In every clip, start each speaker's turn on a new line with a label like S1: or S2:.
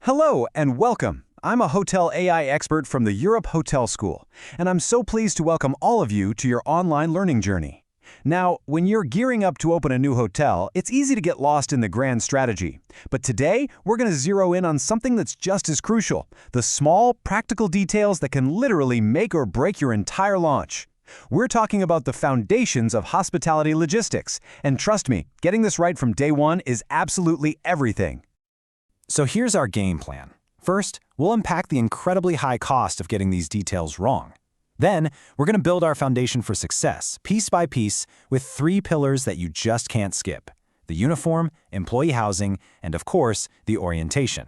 S1: Hello and welcome. I'm a hotel AI expert from the Europe Hotel School, and I'm so pleased to welcome all of you to your online learning journey. Now, when you're gearing up to open a new hotel, it's easy to get lost in the grand strategy. But today, we're going to zero in on something that's just as crucial, the small, practical details that can literally make or break your entire launch. We're talking about the foundations of hospitality logistics, and trust me, getting this right from day one is absolutely everything.
S2: So here's our game plan. First, we'll unpack the incredibly high cost of getting these details wrong. Then, we're going to build our foundation for success, piece by piece, with 3 pillars that you just can't skip: the uniform, employee housing, and of course, the orientation.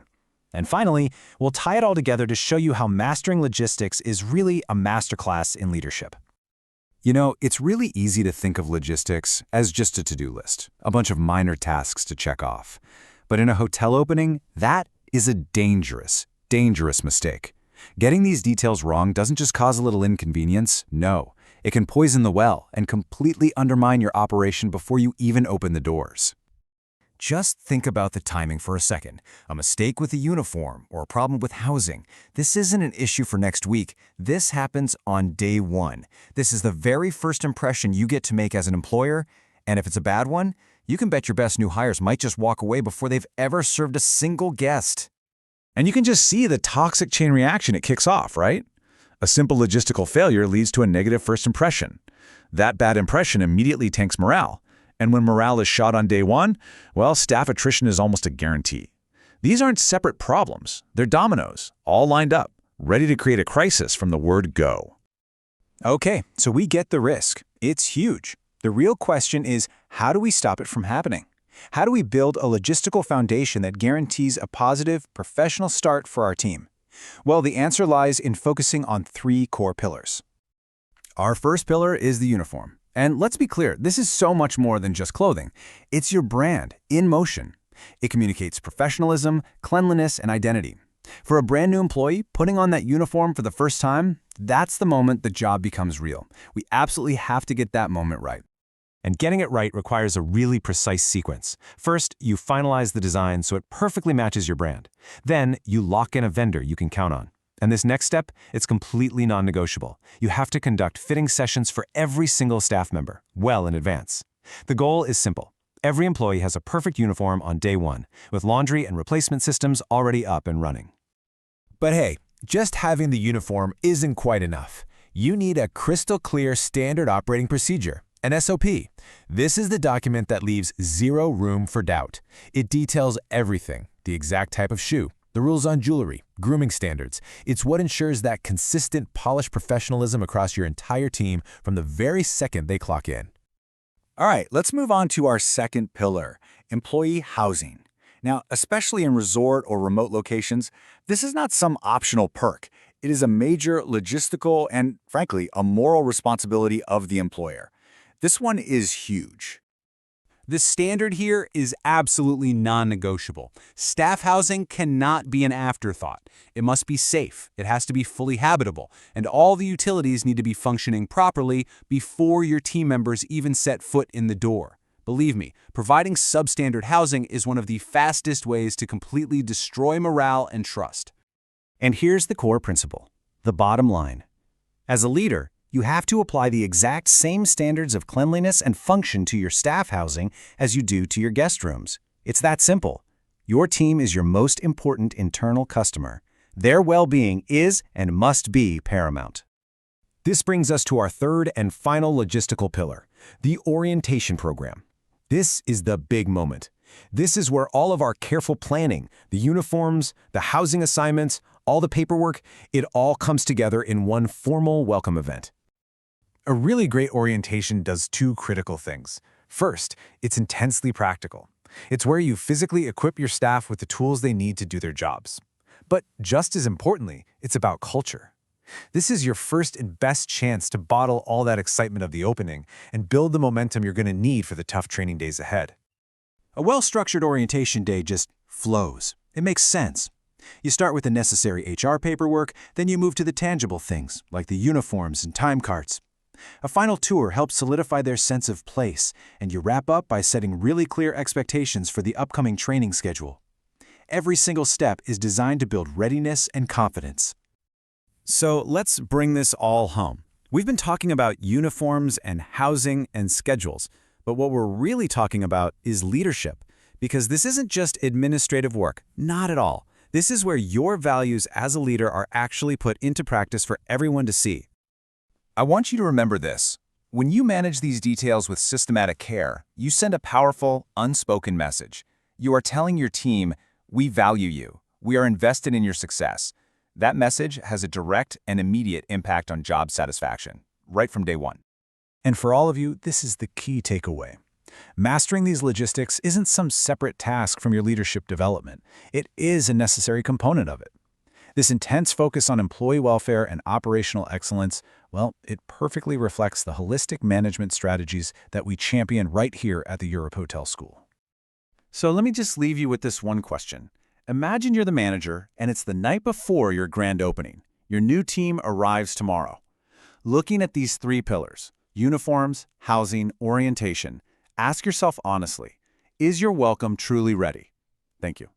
S2: And finally, we'll tie it all together to show you how mastering logistics is really a masterclass in leadership.
S3: You know, it's really easy to think of logistics as just a to-do list, a bunch of minor tasks to check off. But in a hotel opening, that is a dangerous mistake. Getting these details wrong doesn't just cause a little inconvenience, no. It can poison the well and completely undermine your operation before you even open the doors.
S4: Just think about the timing for a second. A mistake with a uniform or a problem with housing. This isn't an issue for next week. This happens on day 1. This is the very first impression you get to make as an employer, and if it's a bad one, you can bet your best new hires might just walk away before they've ever served a single guest.
S3: And you can just see the toxic chain reaction it kicks off, right? A simple logistical failure leads to a negative first impression. That bad impression immediately tanks morale. And when morale is shot on day 1, well, staff attrition is almost a guarantee. These aren't separate problems. They're dominoes, all lined up, ready to create a crisis from the word go.
S2: Okay, so we get the risk. It's huge. The real question is, how do we stop it from happening? How do we build a logistical foundation that guarantees a positive, professional start for our team? Well, the answer lies in focusing on 3 core pillars.
S4: Our first pillar is the uniform. And let's be clear, this is so much more than just clothing. It's your brand in motion. It communicates professionalism, cleanliness, and identity. For a brand new employee, putting on that uniform for the first time, that's the moment the job becomes real. We absolutely have to get that moment right.
S2: And getting it right requires a really precise sequence. First, you finalize the design so it perfectly matches your brand. Then, you lock in a vendor you can count on. And this next step, it's completely non-negotiable. You have to conduct fitting sessions for every single staff member, well in advance. The goal is simple. Every employee has a perfect uniform on day 1, with laundry and replacement systems already up and running.
S4: But hey, just having the uniform isn't quite enough. You need a crystal clear standard operating procedure, an SOP. This is the document that leaves 0 room for doubt. It details everything: the exact type of shoe, the rules on jewelry, grooming standards. It's what ensures that consistent, polished professionalism across your entire team from the very second they clock in.
S5: All right, let's move on to our second pillar, employee housing. Now, especially in resort or remote locations, this is not some optional perk. It is a major logistical and, frankly, a moral responsibility of the employer. This one is huge.
S1: The standard here is absolutely non-negotiable. Staff housing cannot be an afterthought. It must be safe, it has to be fully habitable, and all the utilities need to be functioning properly before your team members even set foot in the door. Believe me, providing substandard housing is one of the fastest ways to completely destroy morale and trust.
S2: And here's the core principle, the bottom line. As a leader, you have to apply the exact same standards of cleanliness and function to your staff housing as you do to your guest rooms. It's that simple. Your team is your most important internal customer. Their well-being is and must be paramount. This brings us to our third and final logistical pillar, the orientation program. This is the big moment. This is where all of our careful planning, the uniforms, the housing assignments, all the paperwork, it all comes together in one formal welcome event.
S6: A really great orientation does 2 critical things. First, it's intensely practical. It's where you physically equip your staff with the tools they need to do their jobs. But just as importantly, it's about culture. This is your first and best chance to bottle all that excitement of the opening and build the momentum you're going to need for the tough training days ahead.
S2: A well-structured orientation day just flows. It makes sense. You start with the necessary HR paperwork, then you move to the tangible things, like the uniforms and time cards. A final tour helps solidify their sense of place, and you wrap up by setting really clear expectations for the upcoming training schedule.
S1: every single step is designed to build readiness and confidence.
S2: So let's bring this all home. We've been talking about uniforms and housing and schedules, but what we're really talking about is leadership, because this isn't just administrative work, not at all. This is where your values as a leader are actually put into practice for everyone to see.
S3: I want you to remember this. When you manage these details with systematic care, you send a powerful, unspoken message. You are telling your team, we value you. We are invested in your success. That message has a direct and immediate impact on job satisfaction, right from day one.
S6: And for all of you, this is the key takeaway. Mastering these logistics isn't some separate task from your leadership development. It is a necessary component of it. This intense focus on employee welfare and operational excellence, well, it perfectly reflects the holistic management strategies that we champion right here at the Europe Hotel School.
S2: So let me just leave you with this one question. Imagine you're the manager, and it's the night before your grand opening. Your new team arrives tomorrow. Looking at these three pillars, uniforms, housing, orientation, ask yourself honestly, is your welcome truly ready? Thank you.